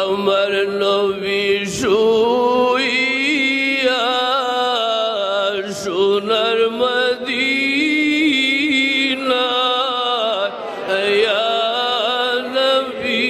আমার নবী শুইয়া সোনার মদিনা ইয়া নবী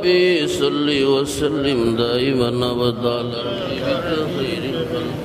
ربي صل وسلم دائما أبدا على خير الخلق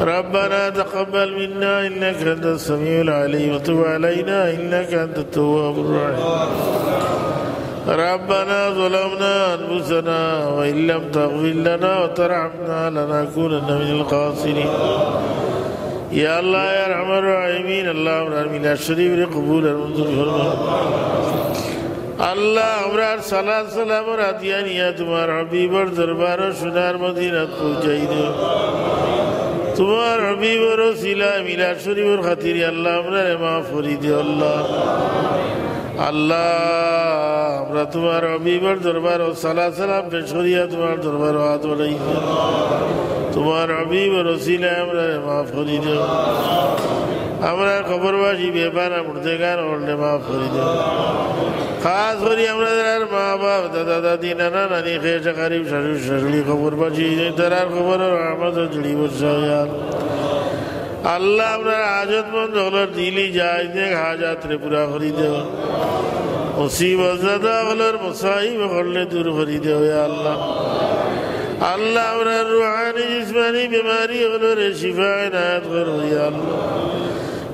ربنا تقبل منا إنك أنت السميع العليم وتب علينا إنك أنت التواب الرحيم ربنا ظلمنا أنفسنا وإن لم تغفر لنا وترحمنا لنكونن من الخاسرين يا الله يا أرحم الراحمين اللهم آمين الشريف قبول المنظور فرما اللہ امرار صلاة سلام اور عطیانیہ تمہار حبیب اور دربار و شنار مدینت پہنچائی دے تمہار حبیب اور وسیلہ میلاد شریف اور خطیری اللہ امرار معاف فرید اللہ اللہ امرار تمہار حبیب اور دربار و صلاة سلام پیشوریہ تمہار دربار و آت ولائی دے تمہار حبیب اور وسیلہ امرار معاف فرید امرار قبر باشی بیبانا مردگان اور معاف فرید خاص کری আমরা در মা বাপ দাদা দাদি নানা নানি খেয়ে কারিব শাশুড়ি শাশুড়ি খবর পাচ্ছি তার খবর রহমত জুড়ি বসায়া আল্লাহ আপনার হাজতমন্দ হলোর দিলি যায় দেখ হাজাত রে পুরা করি দেও মুসিবত দাদা হলোর মুসাহিব করলে দূর করি দেও আল্লাহ আল্লাহ আপনার রুহানি জিসমানি বিমারি হলোর শিফা এনায়েত করো আল্লাহ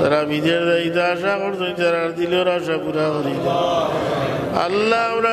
তারা বিদের দায়িত্ব আশা করতো তারা দিলের আশা পুরা করি দে আল্লাহ আমরা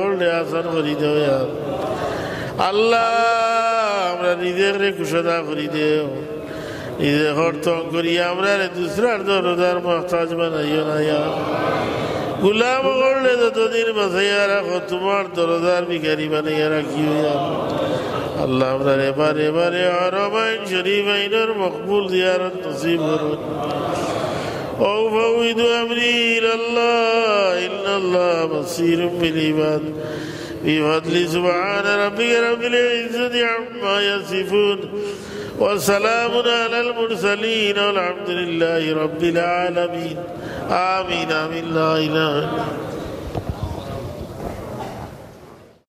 হলে আসান করি দে আল্লাহ আমরা নিজের কুশদা করি দে নিজে হরত করি আমরা দুসরার দরদার মুহতাজ বানাইও না গোলাম করলে যতদিন বাঁচাইয়া রাখো তোমার দরদার ভিখারি বানাইয়া রাখিও আল্লাহ আমরা এবারে এবারে হরমাইন শরীফাইনের মকবুল জিয়ারত নসিব করুন وأفوض أمري إلى الله إن الله بصير بالعباد بفضل سبحان ربك رب العزة عما يصفون وسلام على المرسلين والحمد لله رب العالمين آمين آمين لا إله إلا الله